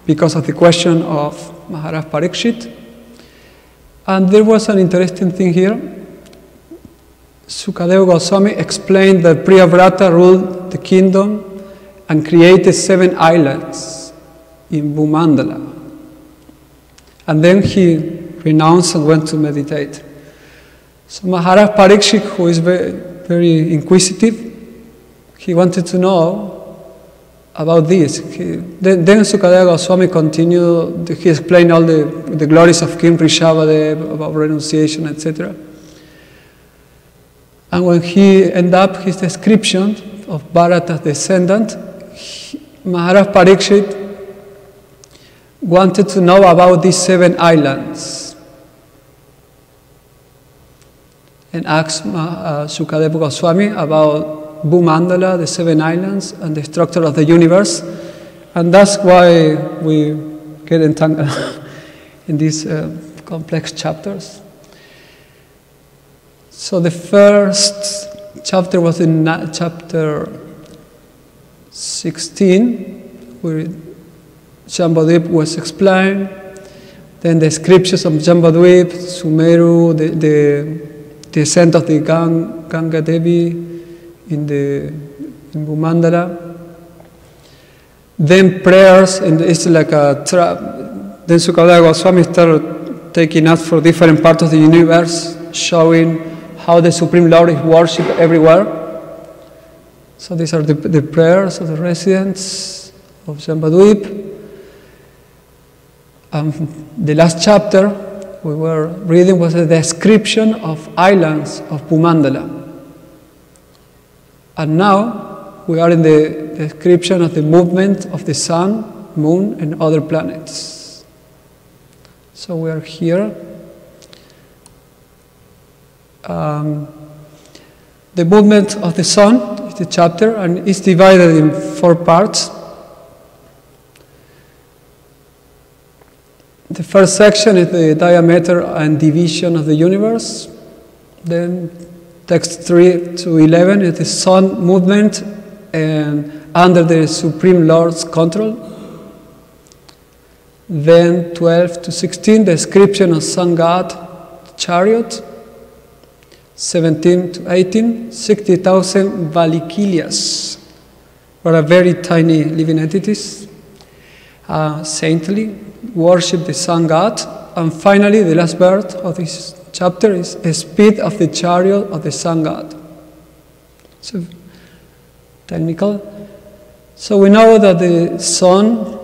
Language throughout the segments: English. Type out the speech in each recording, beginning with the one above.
because of the question of Maharaj Parikshit. And there was an interesting thing here. Sukadeva Goswami explained that Priyavrata ruled the kingdom and created 7 islands in Bhumandala. And then he renounced and went to meditate. So Maharaj Parikshit, who is very, very inquisitive, he wanted to know about this. Then Sukadeva Goswami continued, he explained all the glories of King Rishabhadev, about renunciation, etc. And when he ended up his description of Bharata's descendant, Maharaj Parikshit wanted to know about these 7 islands and asked Sukadeva Goswami about Bhumandala, the 7 islands, and the structure of the universe. And that's why we get entangled in these complex chapters. So the first chapter was in chapter 16, where Jambudvip was explained. Then the scriptures of Jambudvip, Sumeru, the descent of the Ganga Devi in Bhumandala. Then prayers, and it's like a trap. Then Sukadeva Goswami started taking us for different parts of the universe, showing how the Supreme Lord is worshipped everywhere. So these are the prayers of the residents of Jambudvip. The last chapter we were reading was a description of islands of Bhumandala. And now we are in the description of the movement of the sun, moon, and other planets. So we are here. The movement of the sun is the chapter, and it's divided in 4 parts. The first section is the diameter and division of the universe. Then text 3 to 11 is the sun movement and under the Supreme Lord's control. Then 12 to 16, the description of sun god chariot. 17 to 18, 60,000 Valikilias, who are very tiny living entities, saintly, worship the sun god. And finally, the last verse of this chapter is the speed of the chariot of the sun god. So, technical. So we know that the sun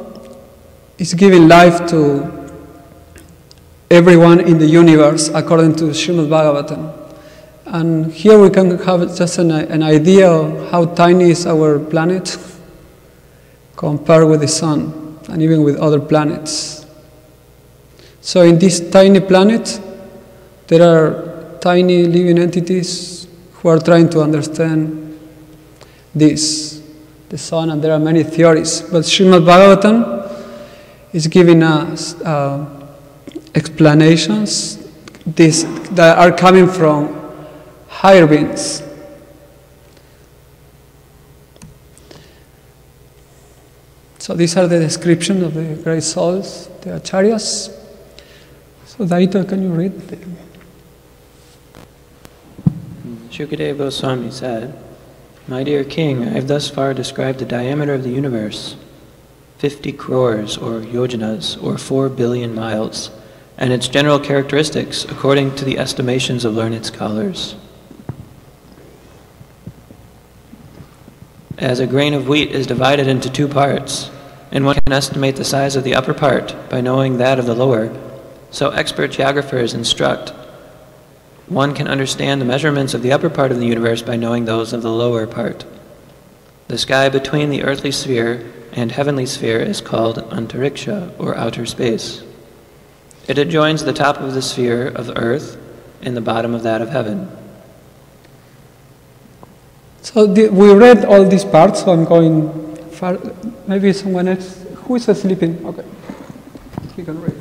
is giving life to everyone in the universe according to Srimad Bhagvatam. And here we can have just an idea of how tiny is our planet compared with the sun and even with other planets. So in this tiny planet, there are tiny living entities who are trying to understand this, the sun, and there are many theories. But Srimad Bhagavatam is giving us explanations that are coming from higher beings. So these are the descriptions of the great souls, the acharyas. So Daito, can you read? Shukadeva Goswami said, "My dear king, I have thus far described the diameter of the universe, 50 crores or yojanas, or 4 billion miles, and its general characteristics according to the estimations of learned scholars. As a grain of wheat is divided into 2 parts, and one can estimate the size of the upper part by knowing that of the lower, so expert geographers instruct. One can understand the measurements of the upper part of the universe by knowing those of the lower part. The sky between the earthly sphere and heavenly sphere is called antariksha, or outer space. It adjoins the top of the sphere of earth and the bottom of that of heaven." So we read all these parts, so I'm going far. Maybe someone else. Who is sleeping? Okay. You can read.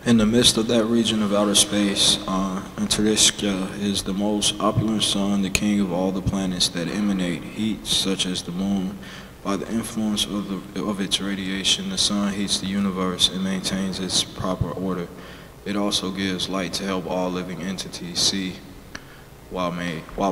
In the midst of that region of outer space, Antarikshya is the most opulent sun, the king of all the planets that emanate heat, such as the moon, By the influence of its radiation, the sun heats the universe and maintains its proper order. It also gives light to help all living entities see while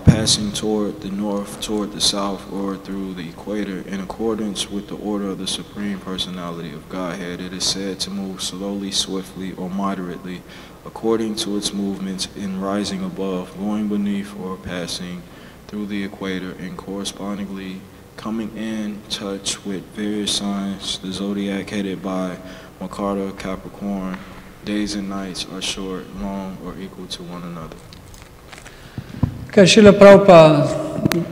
passing toward the north, toward the south, or through the equator. In accordance with the order of the Supreme Personality of Godhead, it is said to move slowly, swiftly, or moderately, according to its movements in rising above, going beneath, or passing through the equator, and correspondingly coming in touch with various signs. The zodiac headed by Makara, Capricorn, days and nights are short, long, or equal to one another. Okay, Srila Prabhupada,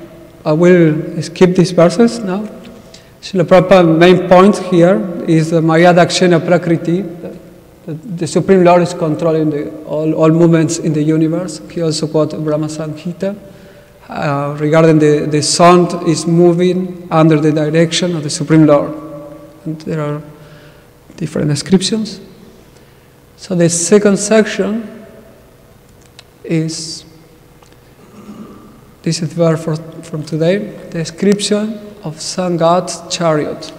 I will skip these verses now. Srila Prabhupada's main point here is the Mayadakshena Prakriti. The Supreme Lord is controlling all movements in the universe. He also quotes Brahma Samhita regarding the sun is moving under the direction of the Supreme Lord. And there are different descriptions. So the second section is, this is the verse from today, the description of Sun God's chariot.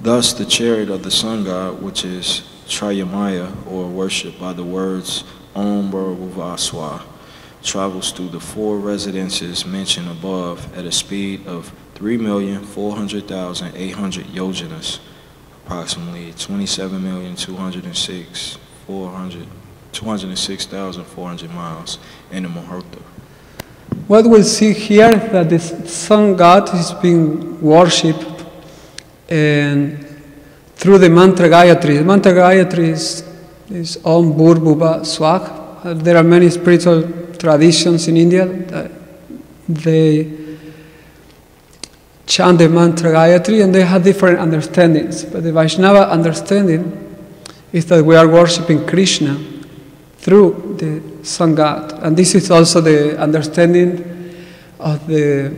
Thus the chariot of the Sun God, which is Trayamaya, or worshipped by the words Om Bhurvaswa, travels through the 4 residences mentioned above at a speed of 3,400,800 yojanas, approximately 27,206,400 miles in a muhurta. What we'll see here is that the Sun God is being worshipped and through the mantra Gayatri. The mantra Gayatri is Om Bhurvaswa Swah. There are many spiritual traditions in India that they chant the mantra Gayatri and they have different understandings. But the Vaishnava understanding is that we are worshipping Krishna through the Sun God. And this is also the understanding of the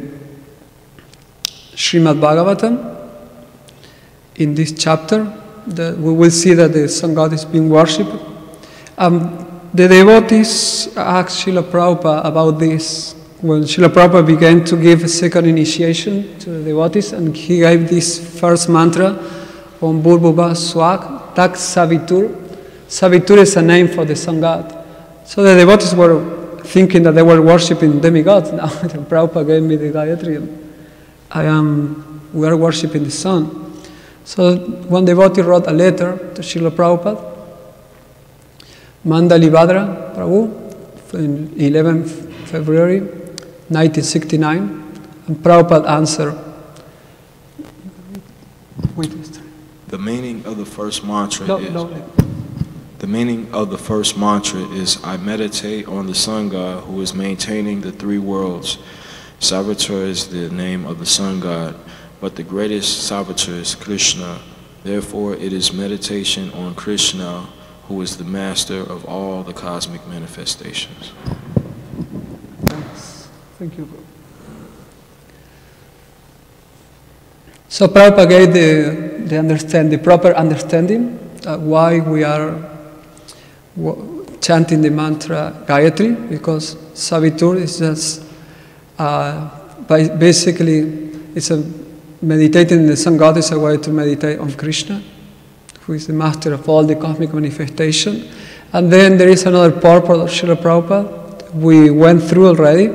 Srimad Bhagvatam. In this chapter, we will see that the Sun God is being worshipped. The devotees asked Srila Prabhupada about this when Srila Prabhupada began to give a second initiation to the devotees, and he gave this first mantra, Om Bhurvaswa, Tak Savitur. Savitur is a name for the Sun God. So the devotees were thinking that they were worshipping demigods. Now Prabhupada gave me the Gayatri, and we are worshipping the sun. So one devotee wrote a letter to Srila Prabhupada, Mandalibhadra Prabhu, in 11th February 1969, and Prabhupada answered. The meaning of the first mantra The meaning of the first mantra is, I meditate on the Sun God who is maintaining the 3 worlds. Savitar is the name of the Sun God, but the greatest Savitar is Krishna. Therefore, it is meditation on Krishna, who is the master of all the cosmic manifestations. Thanks. Thank you. So Prabhupada gave the proper understanding why we are chanting the mantra Gayatri, because Savitur is just basically it's a meditating in the Sun God is a way to meditate on Krishna, who is the master of all the cosmic manifestation. And then there is another purport of Srila Prabhupada we went through already,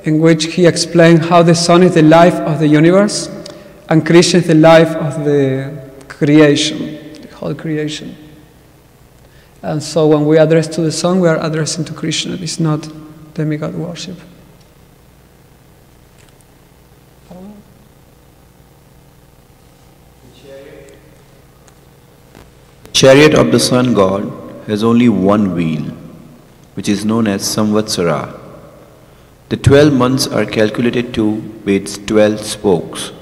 in which he explained how the sun is the life of the universe and Krishna is the life of the creation, the whole creation. And so when we address to the sun, we are addressing to Krishna. It's not demigod worship. Chariot of the Sun God has only one wheel, which is known as Samvatsara. The 12 months are calculated to with its 12 spokes.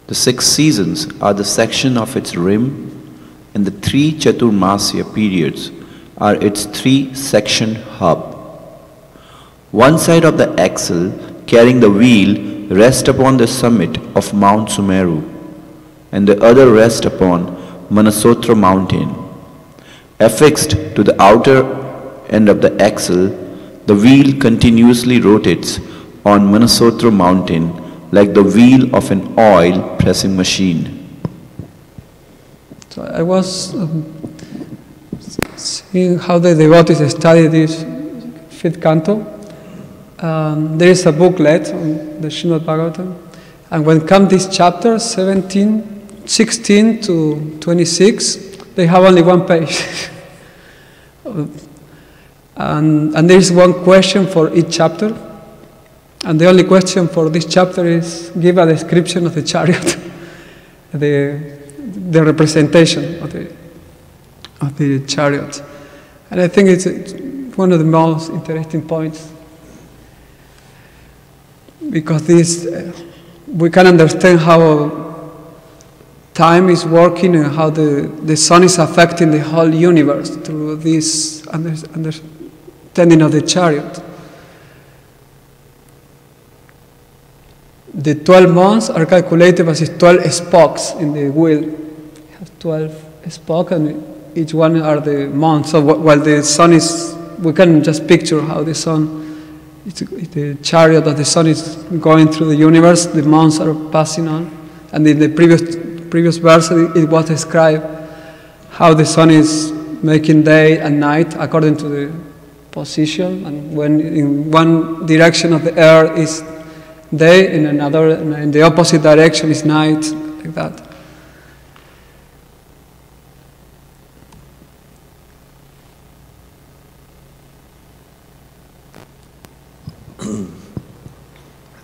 The 6 seasons are the section of its rim, and the 3 Chaturmasya periods are its 3-section hub. One side of the axle carrying the wheel rests upon the summit of Mount Sumeru, and the other rests upon Manasotra mountain. Affixed to the outer end of the axle, the wheel continuously rotates on Manasotro mountain like the wheel of an oil pressing machine. So I was seeing how the devotees study this fifth canto. There is a booklet on the Srimad Bhagavatam, and when come this chapter 16 to 26, they have only one page. and there is one question for each chapter, and the only question for this chapter is give a description of the chariot, the representation of the chariot. And I think it's one of the most interesting points, because this we can understand how time is working and how the sun is affecting the whole universe through this understanding of the chariot. The 12 months are calculated as 12 spokes in the wheel. You have 12 spokes, and each one are the months. So while the sun is, we can just picture how the sun, the chariot of the sun is going through the universe, the months are passing on. And in the previous verse, it was described how the sun is making day and night according to the position. And when in one direction of the earth is day, in another, in the opposite direction is night, like that.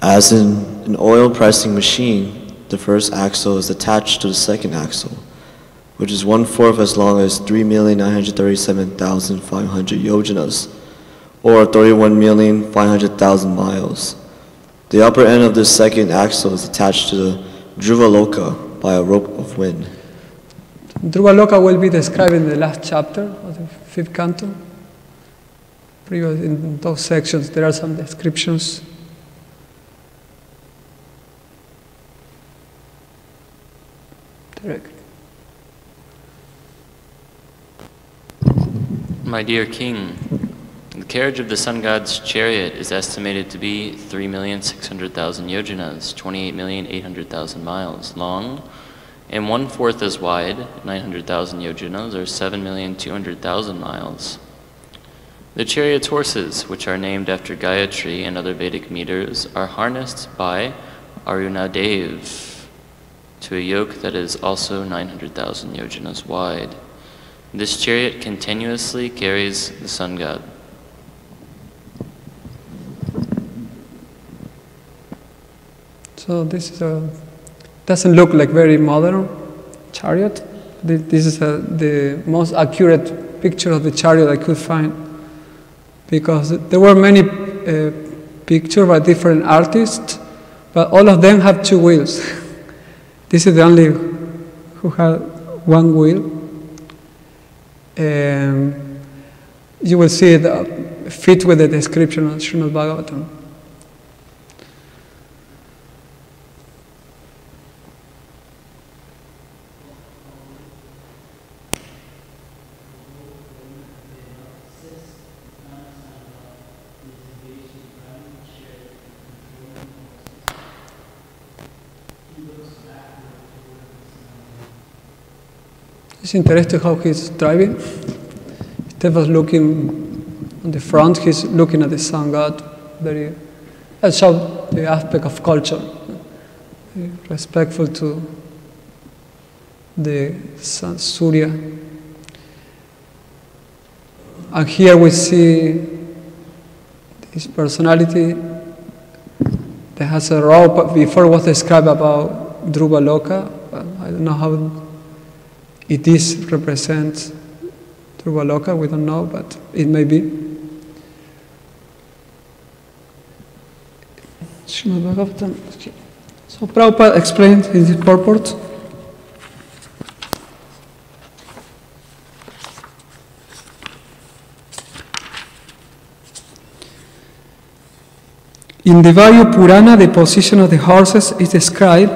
As in an oil pressing machine, the first axle is attached to the second axle, which is 1/4 as long as 3,937,500 yojanas, or 31,500,000 miles. The upper end of this second axle is attached to the Dhruvaloka by a rope of wind. Dhruvaloka will be described in the last chapter of the fifth canto. In those sections, there are some descriptions. Direct. My dear king, the carriage of the sun god's chariot is estimated to be 3,600,000 yojanas, 28,800,000 miles long, and 1/4 as wide, 900,000 yojanas, or 7,200,000 miles. The chariot's horses, which are named after Gayatri and other Vedic meters, are harnessed by Arunadev to a yoke that is also 900,000 yojanas wide. This chariot continuously carries the sun god. So this is doesn't look like very modern chariot. This is the most accurate picture of the chariot I could find, because there were many pictures by different artists, but all of them have 2 wheels. This is the only who had 1 wheel. You will see it fit with the description of Srimad Bhagavatam. It's interesting how he's driving. Instead of looking on the front, he's looking at the sun god. That shows the aspect of culture, respectful to the sun, Surya. And here we see his personality that has a rope. Before was described about Dhruvaloka, but I don't know how it is represents Dhruvaloka, we don't know, but it may be. Srimad Bhagavatam. So Prabhupada explained in his purport. In the Vayu Purana, the position of the horses is described.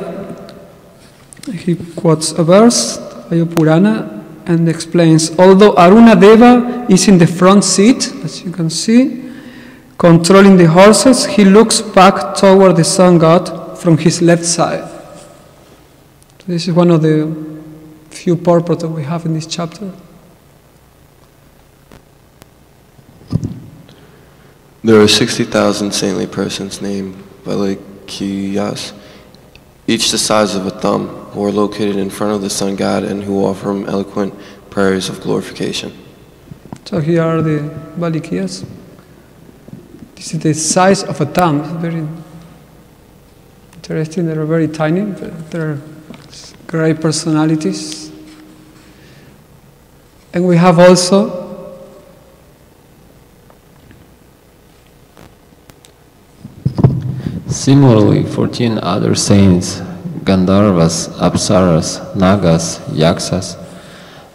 He quotes a verse, Vayu Purana, and explains, although Aruna Deva is in the front seat, as you can see, controlling the horses, he looks back toward the sun god from his left side. This is one of the few purports that we have in this chapter. There are 60,000 saintly persons named Valikiyas, each the size of a thumb, who are located in front of the sun god and who offer him eloquent prayers of glorification. So here are the Valikiyas. This is the size of a thumb. It's very interesting. They are very tiny, but they are great personalities. And we have also similarly 14 other saints, Gandharvas, Apsaras, Nagas, Yaksas,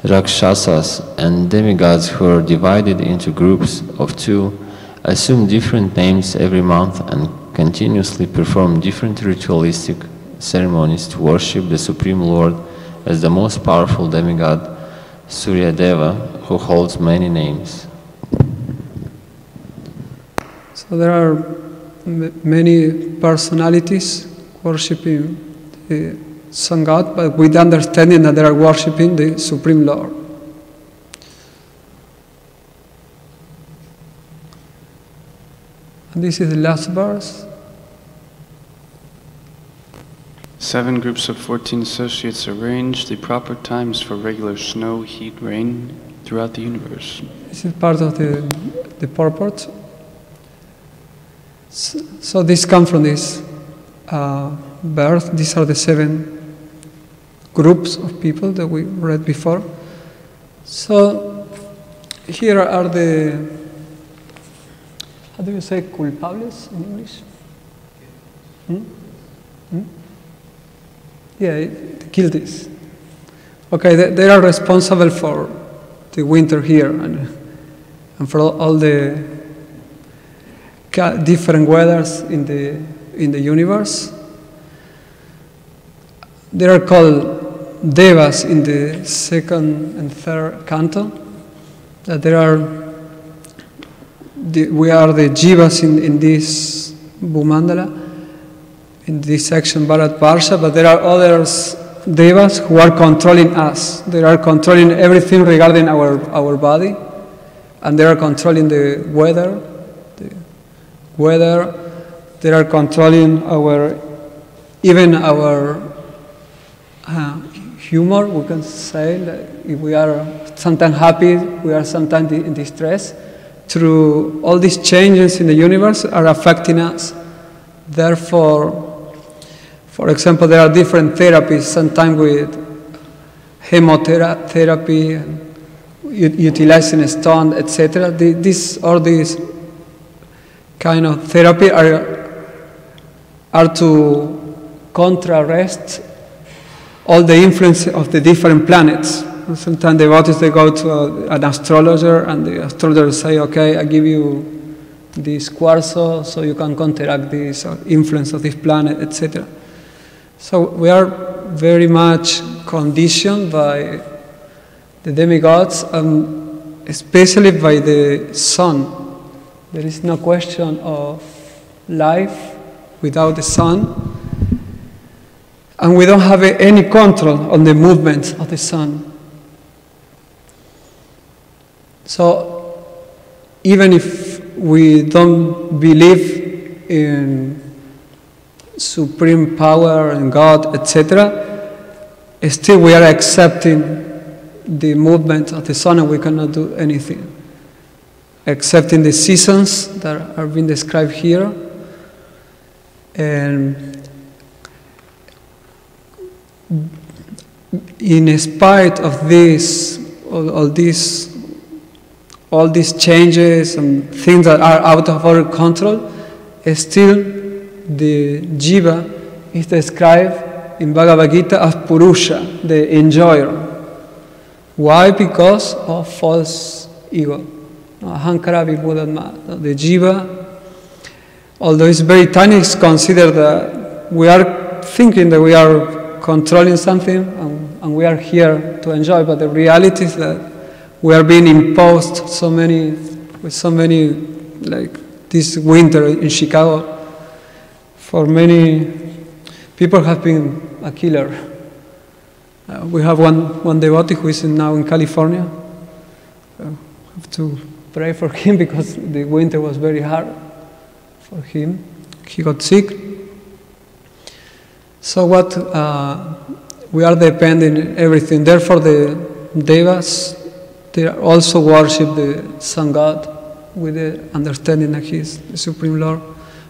Rakshasas, and demigods who are divided into groups of 2, assume different names every month and continuously perform different ritualistic ceremonies to worship the Supreme Lord as the most powerful demigod, Suryadeva, who holds many names. So there are many personalities worshipping the sun god, but with the understanding that they are worshipping the Supreme Lord. And this is the last verse. 7 groups of 14 associates arrange the proper times for regular snow, heat, rain throughout the universe. This is part of the purport. So this comes from this verse. These are the 7 groups of people that we read before. So here are the, how do you say culpables in English? Yeah, the guilties. Okay, they are responsible for the winter here and for all the different weathers in the universe. They are called devas in the 2nd and 3rd canto. That we are the jivas in this Bhumandala, in this section Bharat Varsha, but there are others devas who are controlling us. They are controlling everything regarding our body, and they are controlling the weather. They are controlling even our humor, we can say. That if we are sometimes happy, we are sometimes in distress. Through all these changes in the universe are affecting us. Therefore, for example, there are different therapies, sometimes with chemotherapy, utilizing stone, etc. These kind of therapy are to contrast all the influence of the different planets. Sometimes the devotees, they go to an astrologer, and the astrologer say, okay, I give you this quarzo so you can counteract this influence of this planet, etc. So we are very much conditioned by the demigods, and especially by the sun. There is no question of life without the sun, and we don't have any control on the movements of the sun. So even if we don't believe in supreme power and God, etc., still we are accepting the movement of the sun, and we cannot do anything, excepting the seasons that are being described here. And in spite of this, all these changes and things that are out of our control, still the jiva is described in Bhagavad Gita as Purusha, the enjoyer. Why? Because of false ego. Ahankara vibhudatma. The jiva, although it's very tiny, it's considered that we are thinking that we are controlling something and we are here to enjoy, but the reality is that we are being imposed with so many like this winter in Chicago, for many people have been a killer. We have one devotee who is now in California. Have to pray for him because the winter was very hard for him. He got sick. So what we are depending on everything. Therefore, the devas, they also worship the sun god with the understanding that he is the Supreme Lord.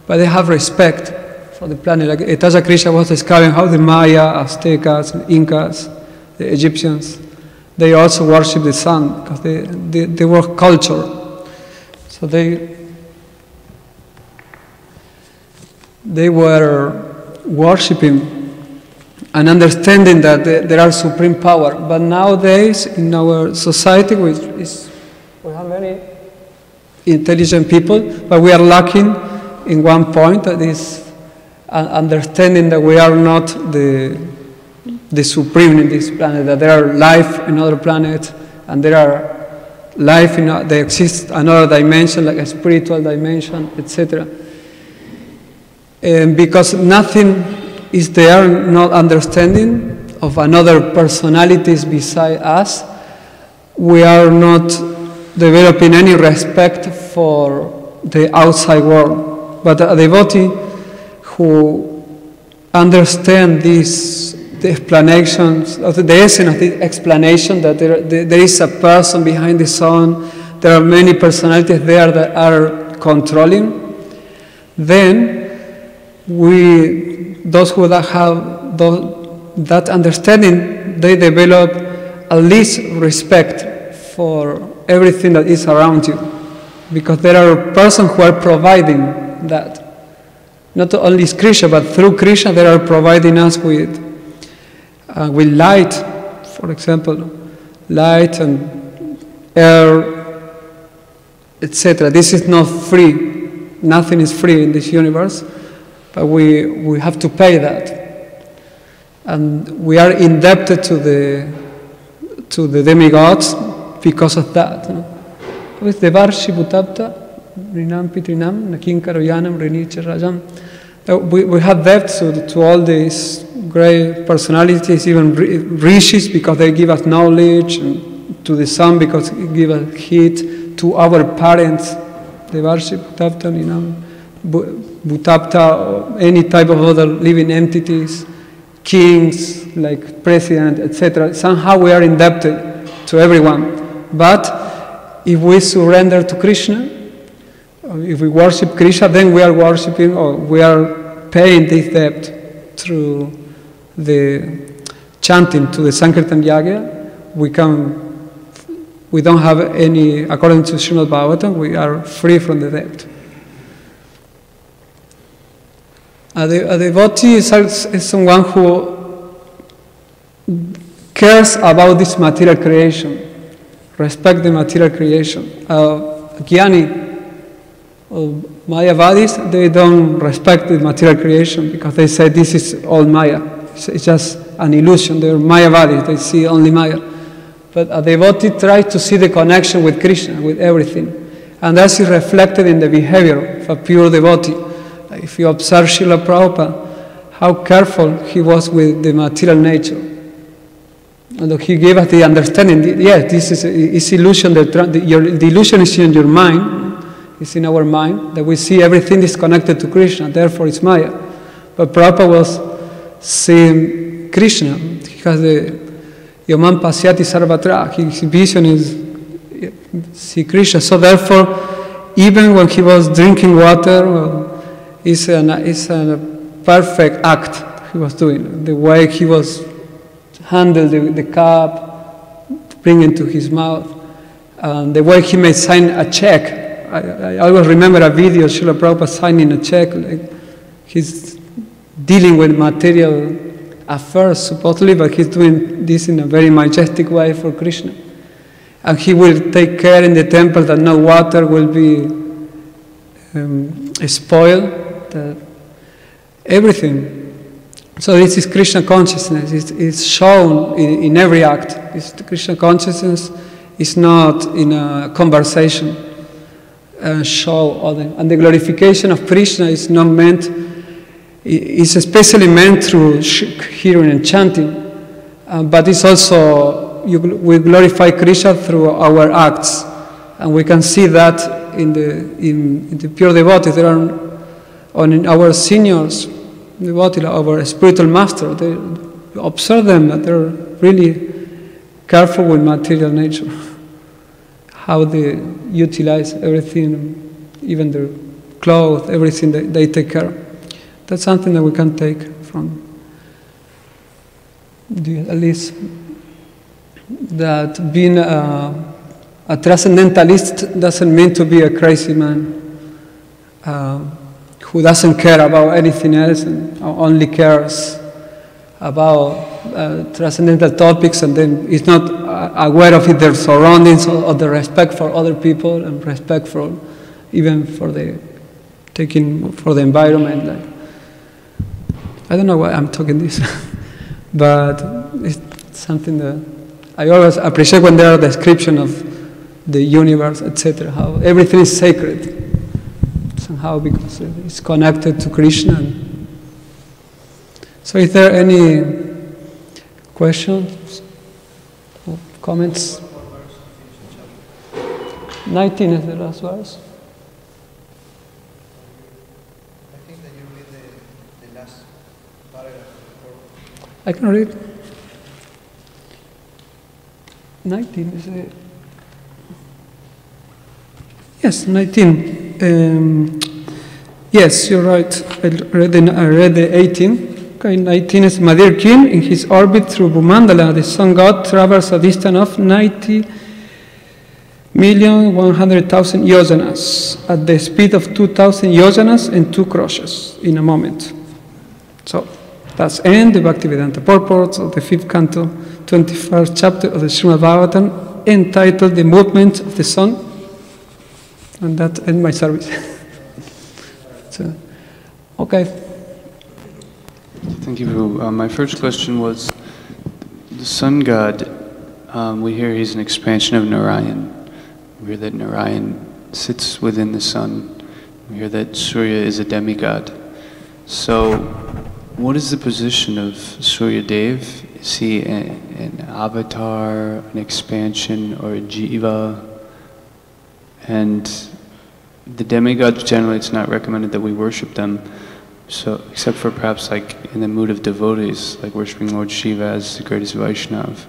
But they have respect for the planet. Like Etaja Krishna was describing how the Maya, Aztecas, Incas, the Egyptians, they also worship the sun because they were culture. So they were worshipping and understanding that there are supreme power. But nowadays in our society, we have many intelligent people, but we are lacking in one point, that is understanding that we are not the supreme in this planet, that there are life in other planets, and there are life there exists another dimension, like a spiritual dimension, etc. And because nothing is there, not understanding of another personalities beside us, we are not developing any respect for the outside world. But a devotee who understands the explanations, the essence of the explanation, that there is a person behind the sun, there are many personalities there that are controlling, then those who have that understanding, they develop at least respect for everything that is around you, because there are persons who are providing that. Not only Krishna, but through Krishna they are providing us with light, for example, light and air, etc. This is not free. Nothing is free in this universe, but we have to pay that. And we are indebted to the demigods because of that. With the Varshi Bhutapta, Rinam Pitrinam, Nakinkaroyanam, Renicha Rajam. We have debt to all these great personalities, even rishis, because they give us knowledge, and to the sun because it gives us heat, to our parents, the Varshi Bhutapta, Rinam Bhutapta, or any type of other living entities, kings, like president, etc. Somehow we are indebted to everyone. But if we surrender to Krishna, if we worship Krishna, then we are worshipping, or we are paying this debt through the chanting to the Sankirtan Yagya. We don't have any, according to Srimad Bhagvatam, we are free from the debt. A devotee is someone who cares about this material creation, respect the material creation. Jnani, Mayavadis, they don't respect the material creation because they say this is all Maya. It's just an illusion. They're Mayavadis, they see only Maya. But a devotee tries to see the connection with Krishna, with everything. And that is reflected in the behavior of a pure devotee. If you observe Srila Prabhupada, how careful he was with the material nature. And he gave us the understanding, yes, this is illusion, the illusion is in your mind, it's in our mind, that we see everything is connected to Krishna, therefore it's Maya. But Prabhupada was seeing Krishna. He has the Yomam Pasyati Sarvatra, his vision is see Krishna. So therefore, even when he was drinking water, it's a perfect act he was doing. The way he was handled the cup, bring it to his mouth, and the way he may sign a check. I always remember a video of Srila Prabhupada signing a check, like he's dealing with material affairs supposedly, but he's doing this in a very majestic way for Krishna. And he will take care in the temple that no water will be spoiled, that everything. So this is Krishna consciousness. It's shown in every act. Krishna consciousness is not in a conversation. show other. And the glorification of Krishna is not meant, is especially meant through hearing and chanting, but it's also, we glorify Krishna through our acts. And we can see that in the pure devotees. There are, in our seniors, devotees, our spiritual master, they observe them that they're really careful with material nature, how they utilize everything, even their clothes, everything they take care of. That's something that we can take from, at least, that being a transcendentalist doesn't mean to be a crazy man who doesn't care about anything else and only cares about transcendental topics, and then is not aware of their surroundings or the respect for other people and respect for even for the environment. Like, I don't know why I'm talking this, but it's something that I always appreciate when there are descriptions of the universe, etc. How everything is sacred somehow because it's connected to Krishna. So, is there any questions or comments? 19 is the last verse. I think that you read the last paragraph. I can read. 19 is it? Yes, 19. Yes, you're right. I read the 18. Okay, 19 is, my dear king, in his orbit through Bhumandala, the sun god travels a distance of 90,100,000 yojanas at the speed of 2,000 yojanas and 2 crosses in a moment. So, that's end the Bhaktivedanta purport of the 5th canto, 21st chapter of the Srimad Bhagavatam, entitled The Movement of the Sun. And that ends my service. So, okay. Thank you, Prabhu. My first question was, the sun god, we hear he's an expansion of Narayan. We hear that Narayan sits within the sun. We hear that Surya is a demigod. So, what is the position of Surya Dev? Is he an avatar, an expansion, or a jiva? And the demigods, generally, it's not recommended that we worship them. So, except for perhaps like in the mood of devotees, like worshipping Lord Shiva as the greatest Vaishnav.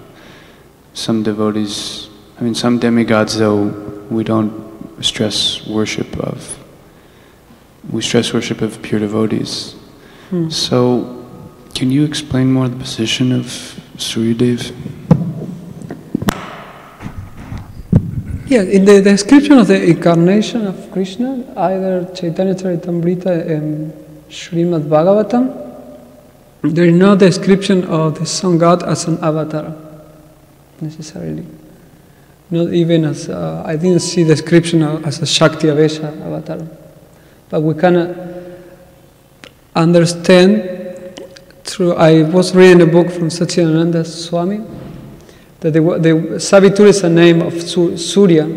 Some devotees, some demigods though, we don't stress worship of. We stress worship of pure devotees. So, can you explain more the position of Suryadev? Yeah, in the description of the incarnation of Krishna, either Chaitanya Charitamrita and Srimad Bhagavatam, there is no description of the sun god as an avatar, necessarily. Not even as, I didn't see description as a Shakti Avesha avatar. But we can understand through, I was reading a book from Satchidananda Swami, that the Savitur is a name of Surya.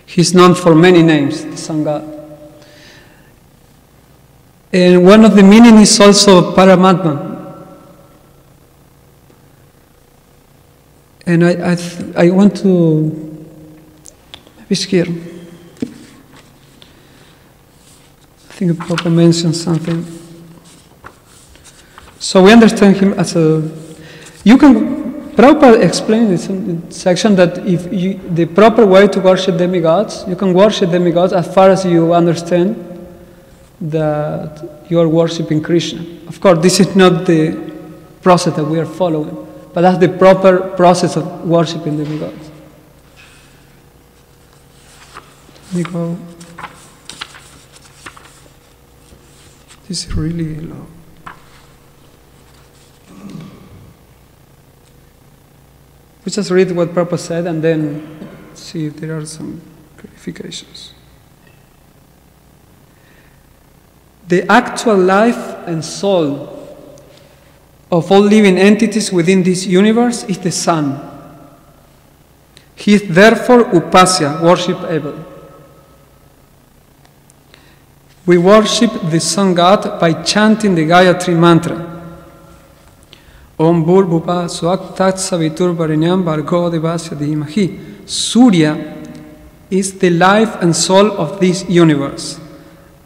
He's known for many names, the sun god. And one of the meaning is also Paramatma. And I want to, maybe it's here. I think Prabhupada mentioned something. So we understand him as Prabhupada explained in this section that the proper way to worship demigods, you can worship demigods as far as you understand that you are worshipping Krishna. Of course, this is not the process that we are following, but that's the proper process of worshipping demigods. Nico, this is really low. We just read what Prabhupada said and then see if there are some clarifications. The actual life and soul of all living entities within this universe is the sun. He is therefore upasya, worshipable. We worship the sun god by chanting the Gayatri mantra. Om Bhur-Bhuva Swak Tat Savitur Varenyam Bhargo Devasya Dhimahi. Surya is the life and soul of this universe,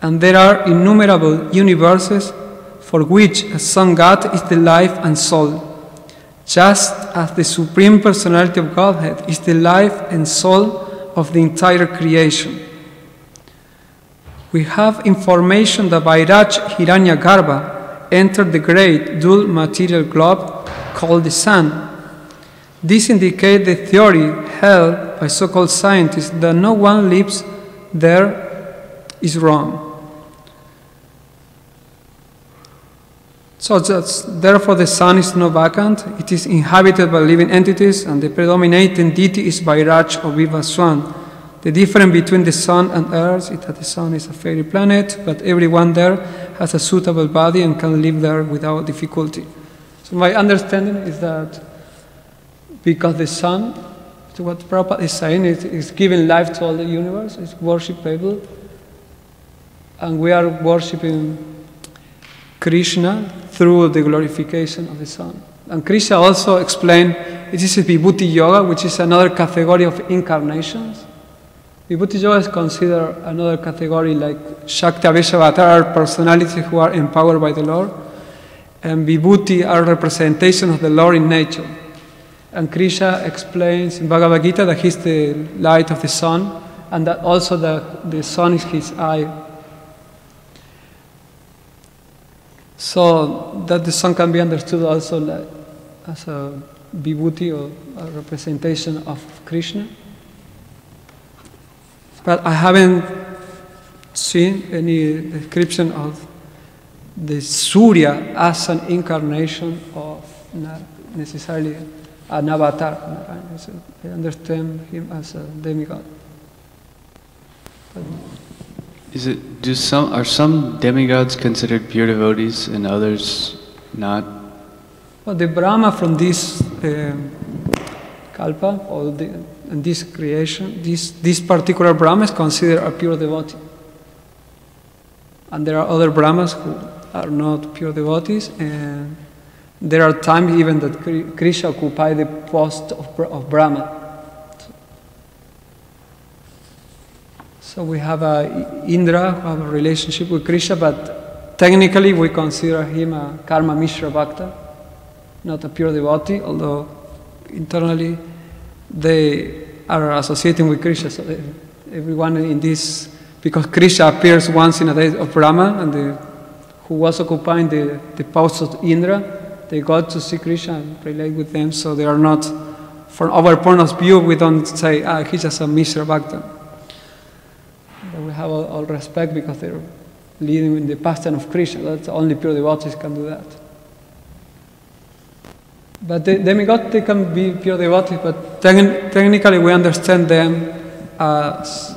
and there are innumerable universes for which a sun god is the life and soul, just as the Supreme Personality of Godhead is the life and soul of the entire creation. We have information that Vairaj Hiranyagarbha entered the great dual material globe called the sun. This indicates the theory held by so-called scientists that no one lives there is wrong. So therefore the sun is not vacant, it is inhabited by living entities, and the predominating deity is Vairaj or Vivaswan. The difference between the sun and earth is that the sun is a fairy planet, but everyone there has a suitable body and can live there without difficulty. So my understanding is that because the sun, what Prabhupada is saying, is giving life to all the universe, it's worshipable, and we are worshipping Krishna through the glorification of the sun. And Krishna also explained it is a Vibhuti Yoga, which is another category of incarnations. Vibhuti Yoga is considered another category like Shakti Aveshavata are personalities who are empowered by the Lord, and Vibhuti are representations of the Lord in nature. And Krishna explains in Bhagavad Gita that he's the light of the sun, and that also the sun is his eye. So that the sun can be understood also like, as a Vibhuti or a representation of Krishna. But I haven't seen any description of the Surya as an incarnation of not necessarily an avatar. I understand him as a demigod. Are some demigods considered pure devotees and others not? Well, the Brahma from this Kalpa, or in this creation, this particular Brahma is considered a pure devotee. And there are other Brahmas who are not pure devotees, and there are times even that Krishna occupies the post of Brahma. So we have Indra, who have a relationship with Krishna, but technically we consider him a Karma Mishra Bhakta, not a pure devotee, although internally they are associating with Krishna. So everyone in this, because Krishna appears once in a day of Brahma, and who was occupying the post of Indra, they go to see Krishna and relate with them, so they are not, from our point of view, we don't say, he's just a Mishra Bhakta. But we have all respect because they're leading in the pastime of Krishna. That's only pure devotees can do that. But the demigods, they can be pure devotees, but technically we understand them as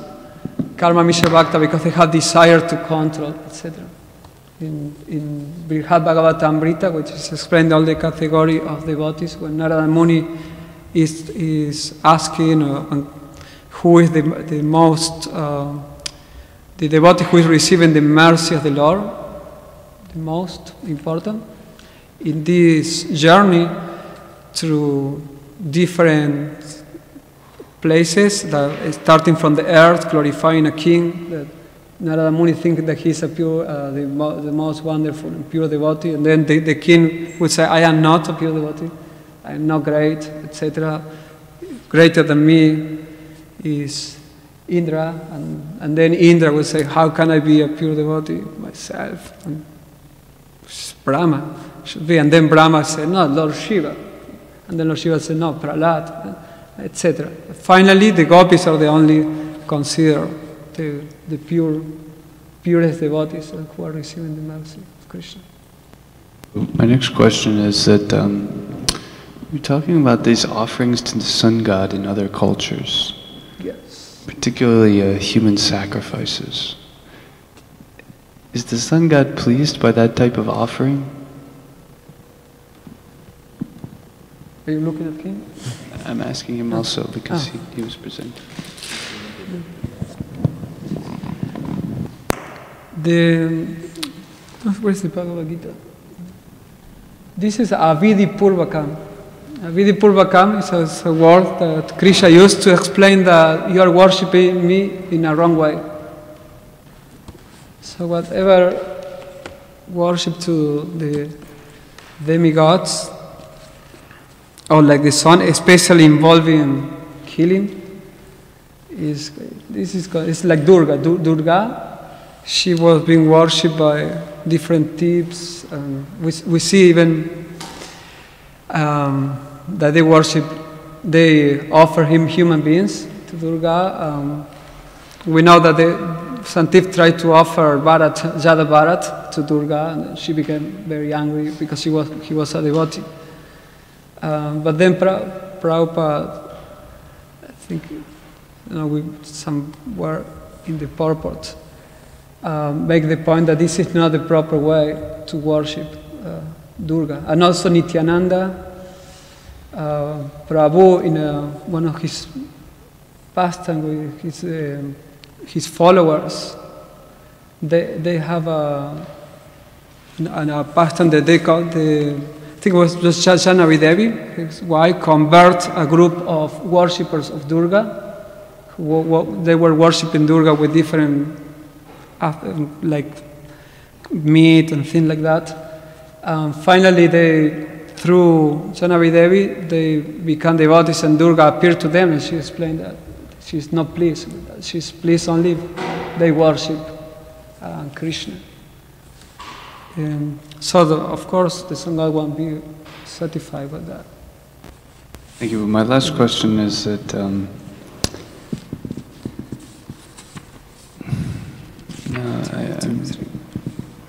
Karma Mishra Bhakta because they have desire to control, etc. In Brihad Bhagavatamrita, which is explained all the category of devotees, when Narada Muni is asking who is the most the devotee who is receiving the mercy of the Lord, the most important, in this journey through different places, that starting from the earth, glorifying a king, that Narada Muni thinks that he's a pure, the most wonderful and pure devotee, and then the king would say, I am not a pure devotee, I am not great, etc. Greater than me is Indra, and then Indra would say, how can I be a pure devotee myself? And Brahma should be, and then Brahma said, no, Lord Shiva, and then Lord Shiva said, no, Prahlad, etc. Finally, the gopis are the only considered the purest devotees who are receiving the mercy of Krishna. My next question is that you're talking about these offerings to the sun god in other cultures. Yes. Particularly human sacrifices. Is the sun god pleased by that type of offering? Are you looking at him? I'm asking him also because he was present. Where's the Bhagavad Gita? This is Avidi Purvakam. Avidi Purvakam is a word that Krishna used to explain that you are worshipping me in a wrong way. So whatever worship to the demigods, or like the sun, especially involving killing, it's like Durga. Durga, she was being worshipped by different types. We see even that they offer him human beings to Durga. We know that Santif tried to offer Jada Bharat to Durga, and she became very angry because he was a devotee. But then Prabhupada, I think, somewhere in the purport, make the point that this is not the proper way to worship Durga. And also Nityananda, Prabhu, in one of his pastimes with his followers, they have a pastime that they call I think it was just Janari Devi, his wife, convert a group of worshippers of Durga. They were worshipping Durga with different, like meat and things like that. Finally, through Janari Devi, they become devotees, and Durga appeared to them, and she explained that she's not pleased with that. She's pleased only if they worship Krishna. So, of course, the Sangha won't be satisfied with that. Thank you. My last question is that I'm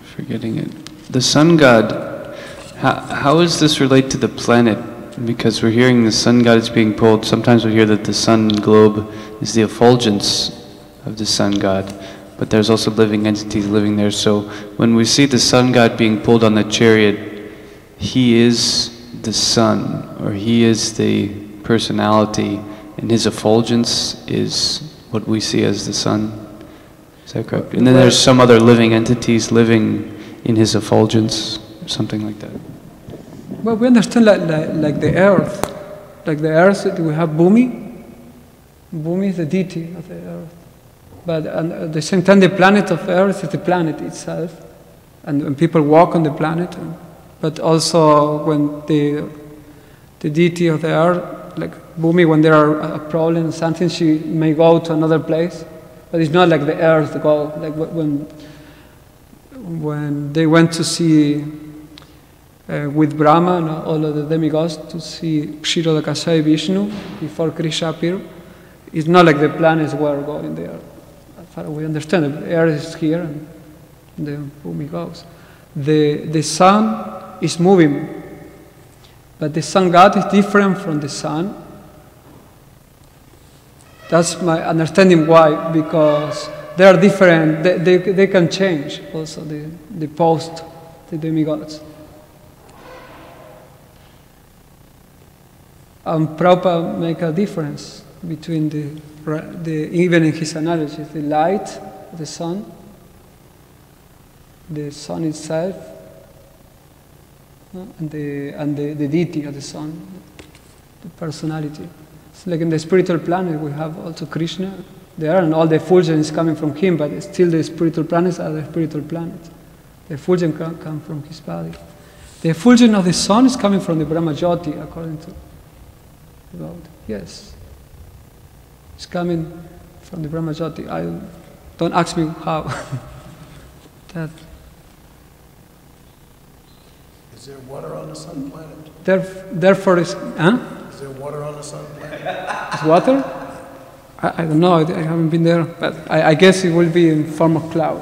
forgetting it. The sun god, how does this relate to the planet? Because we're hearing the sun god is being pulled. Sometimes we hear that the sun globe is the effulgence of the sun god, but there's also living entities living there. So when we see the sun god being pulled on the chariot, he is the sun, or he is the personality, and his effulgence is what we see as the sun. Is that correct? And then there's some other living entities living in his effulgence, something like that. Well, we understand like the earth. Like the earth, we have Bhumi. Bhumi is the deity of the earth. But at the same time, the planet of earth is the planet itself. And people walk on the planet. But also when the deity of the earth, like Bhumi, when there are a problem or something, she may go to another place. But it's not like the earth go. Like when they went to see with Brahma and all of the demigods to see Kshirodakashayi Vishnu before Krishna appeared, it's not like the planets were going there. As far as we understand, the earth is here and the Bhumi goes. The sun is moving, but the sun god is different from the sun. That's my understanding why, because they are different, they can change also the post, the demigods. Prabhupada make a difference between even in his analogy, the light of the sun itself, and the deity of the sun, the personality. It's like in the spiritual planet, we have also Krishna there, and all the effulgence is coming from him, but still the spiritual planets are the spiritual planets. The effulgence come from his body. The effulgence of the sun is coming from the Brahma Jyoti, according to God. Yes. It's coming from the Brahma Jyoti. Don't ask me how. That. Is there water on the sun planet? Therefore, Is there water on the sun planet? Is water? I don't know. I haven't been there, but I guess it will be in form of cloud.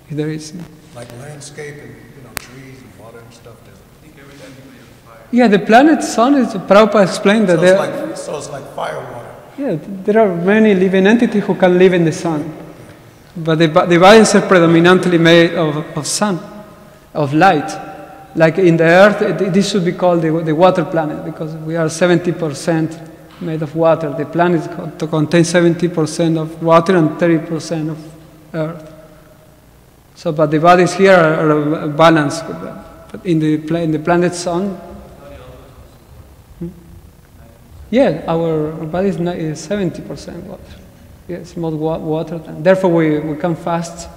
If there is. Like landscape and trees and water and stuff. Yeah, the planet sun is. Prabhupada explained that. So it's like fire water. Yeah, there are many living entities who can live in the sun, but the bodies are predominantly made of sun, of light. Like in the earth, this should be called the water planet, because we are 70% made of water. The planet contains 70% of water and 30% of earth. So, but the bodies here are balanced with that. But in the planet Sun, yeah, our body is 70% water. Yes, more water. Therefore, we can fast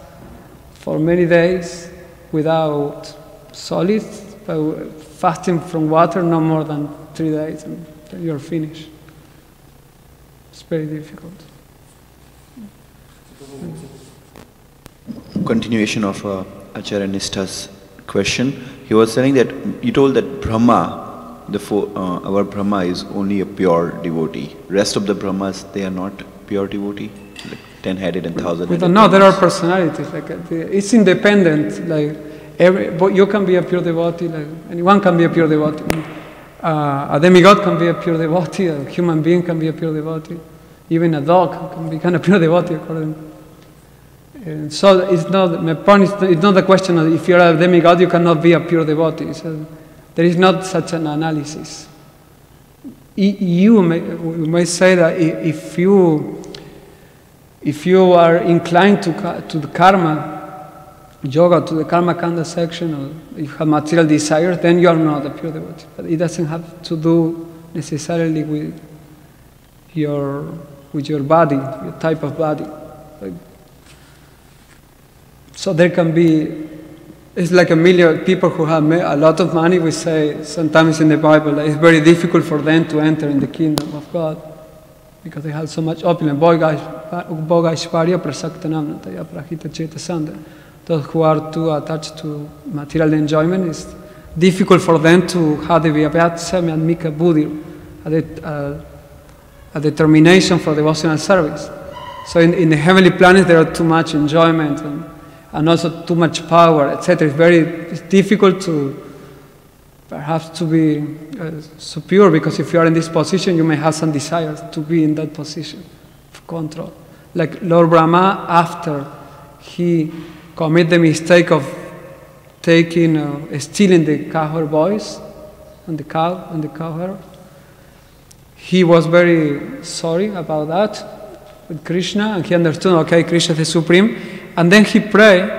for many days without solids, but fasting from water no more than 3 days, and then you're finished. It's very difficult. Continuation of Acharya Nishta's question. He was saying that you told that Brahma, our Brahma is only a pure devotee. Rest of the Brahmas, they are not pure devotee, like 10-headed and 1,000-headed. We don't know. There are personalities. Like it's independent. Like you can be a pure devotee. Like anyone can be a pure devotee. A demigod can be a pure devotee. A human being can be a pure devotee. Even a dog can become a pure devotee according. And so it's not. My point is, it's not the question of if you're a demigod, you cannot be a pure devotee. So there is not such an analysis. You may say that if you are inclined to the karma yoga, to the karma kanda section, or you have material desires, then you are not a pure devotee. But it doesn't have to do necessarily with your body, your type of body. So there can be. It's like a million people who have a lot of money. We say sometimes in the Bible that it's very difficult for them to enter in the kingdom of God because they have so much opulence. Bhogaishvarya prasaktanam prahita chetasanda. Those who are too attached to material enjoyment, it's difficult for them to have the vyapyatsamyadmika buddhi, a determination for devotional service. So in the heavenly planets there are too much enjoyment and also too much power, etc. It's difficult to perhaps to be superior, because if you are in this position, you may have some desires to be in that position of control. Like Lord Brahma, after he committed the mistake of stealing the cowherd boys and the cowherd, he was very sorry about that with Krishna, and he understood, okay, Krishna is the supreme. And then he prayed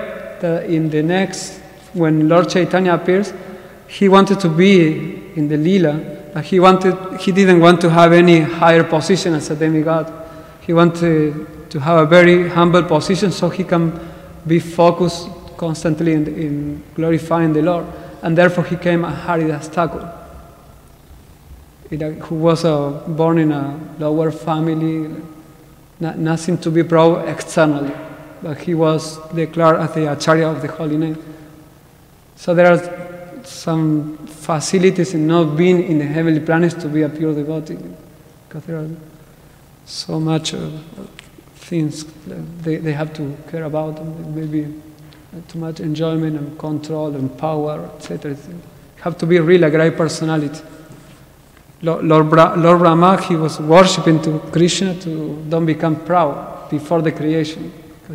that in the next, when Lord Chaitanya appears, he wanted to be in the Leela, but he didn't want to have any higher position as a demigod. He wanted to have a very humble position so he can be focused constantly in glorifying the Lord. And therefore he came a Haridas Thakur, who was born in a lower family, nothing to be proud externally. But he was declared as the Acharya of the Holy Name. So there are some facilities in not being in the heavenly planets to be a pure devotee, because there are so much things they have to care about, maybe too much enjoyment and control and power, etc. You have to be really a great personality. Lord Brahma, he was worshipping to Krishna to don't become proud before the creation.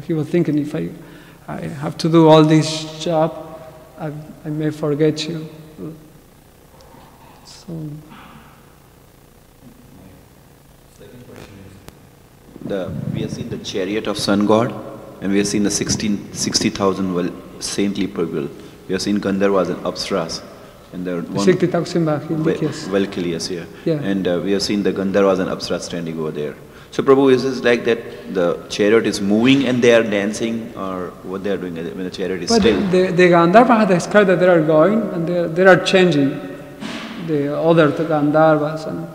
He was thinking, if I have to do all this job, I may forget you. So. Second question is, we have seen the chariot of sun god, and we have seen the 60,000 saintly people. We have seen Gandharvas and Apsaras. And the 60,000 Valkyries here. Yeah. And we have seen the Gandharvas and Apsaras standing over there. So Prabhu, is this like that the chariot is moving and they are dancing, or what they are doing when the chariot is still? The Gandharvas have described that they are going and they are changing the other Gandharvas. And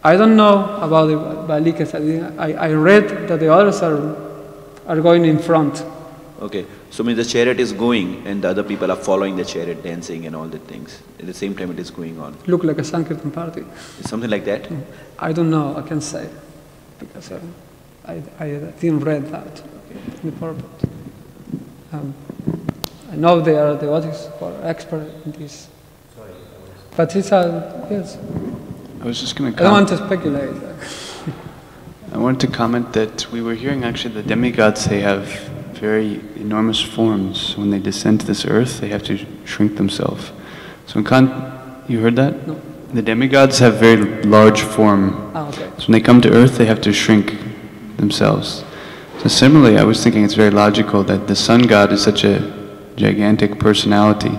I don't know about the Valikas. I read that the others are going in front. Okay, so means the chariot is going and the other people are following the chariot, dancing and all the things. At the same time it is going on. Look like a Sankirtan party. Something like that? I don't know, I can say. Because I didn't read that in the purport. I know they are devotees who are expert in this. Sorry. But it's yes. I was just going to I don't want to speculate. I wanted to comment that we were hearing actually the demigods, they have very enormous forms. When they descend to this earth, they have to shrink themselves. So in you heard that? No. The demigods have very large form. Okay. So when they come to earth, they have to shrink themselves. So similarly, I was thinking it's very logical that the sun god is such a gigantic personality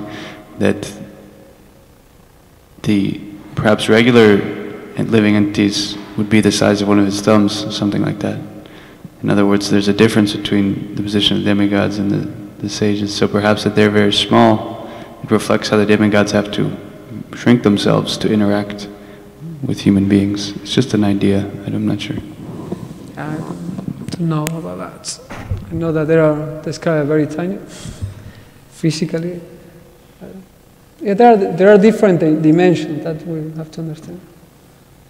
that the perhaps regular living entities would be the size of one of his thumbs, something like that. In other words, there's a difference between the position of demigods and the sages. So perhaps that they're very small, it reflects how the demigods have to shrink themselves to interact with human beings. It's just an idea, I'm not sure. I don't know about that. I know that the sky are very tiny, physically. Yeah, there are different dimensions that we have to understand.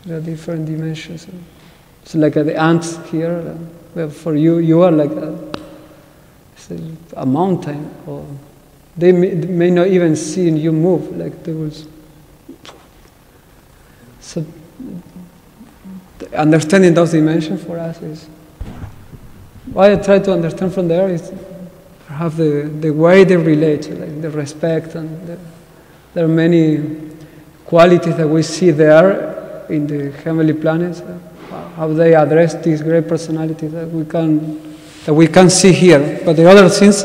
There are different dimensions. It's like the ants here. Well, for you are like a mountain, or they may not even see you move. Like there was. So understanding those dimensions for us is what I try to understand from there is have the way they relate, like the respect, and there are many qualities that we see there in the heavenly planets, how they address these great personalities that we can see here, but the other things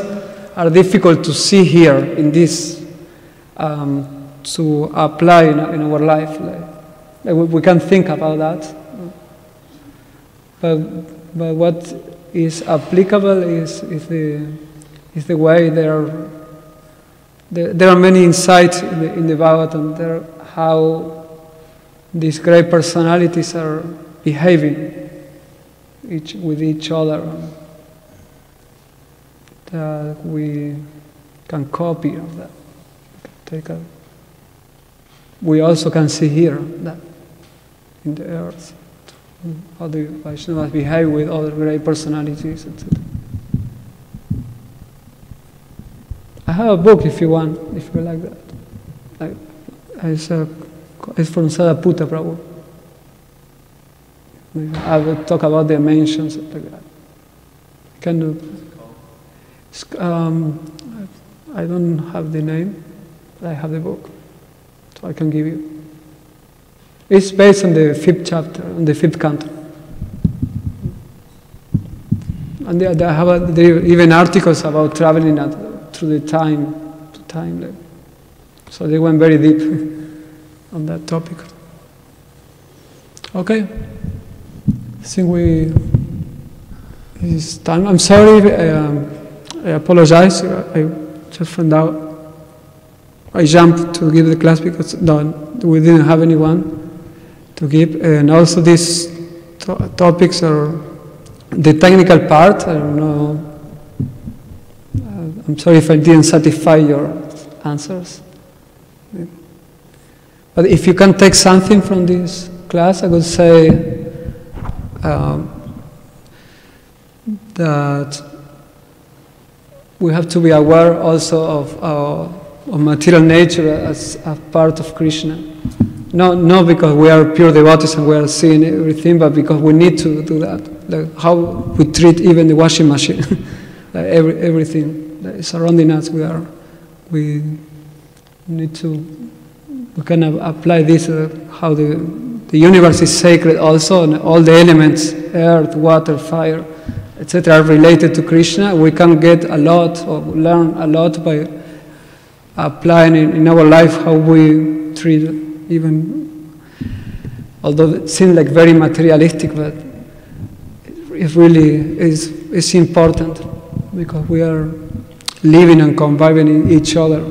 are difficult to see here in this to apply in our life. Like we can think about that, but what is applicable is the way there are many insights in the Bhagavatam. There how these great personalities are behaving with each other, that we can copy of that. We also can see here that in the earth, how the Vaishnavas behave with other great personalities, etc. I have a book if you want, if you like that. It's from Sadaputta Prabhu. I will talk about the dimensions like that. Can do. I don't have the name, but I have the book, so I can give you. It's based on the 5th chapter, on the 5th canto. And there are even articles about traveling through the time to time. So they went very deep on that topic. Okay. I think it's time. I'm sorry. I apologize. I just found out. I jumped to give the class because we didn't have anyone to give, and also these topics are the technical part. I don't know. I'm sorry if I didn't satisfy your answers. But if you can take something from this class, I would say that we have to be aware also of material nature as a part of Krishna. Not because we are pure devotees and we are seeing everything, but because we need to do that. Like how we treat even the washing machine, like everything that is surrounding us, we need to. We can apply this, how the universe is sacred also, and all the elements, earth, water, fire, etc., are related to Krishna. We can get a lot, or learn a lot by applying in our life how we treat even, although it seems like very materialistic, but it really is important, because we are living and conviving in each other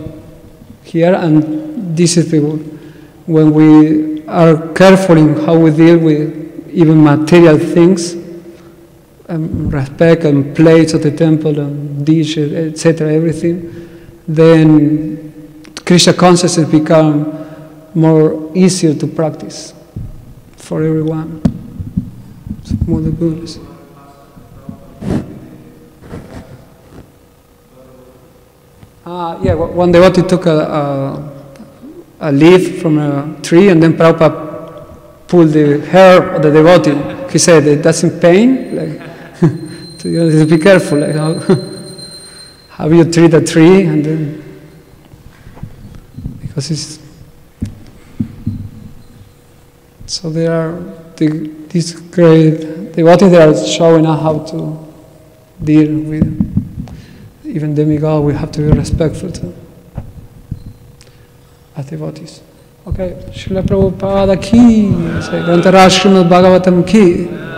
here, and this is when we are careful in how we deal with even material things, respect and plates of the temple and dishes, etc., everything, then Krishna consciousness become more easier to practice for everyone. It's more the goodness. One devotee took a leaf from a tree, and then Prabhupada pulled the hair of the devotee. He said it doesn't pain. Like, so be careful. Like how you treat a tree, and then because it's so there are these great devotees that are showing us how to dear with even demigod, we have to be respectful to as devotees. Okay, Srila Prabhupada ki, Srimad Bhagavatam ki.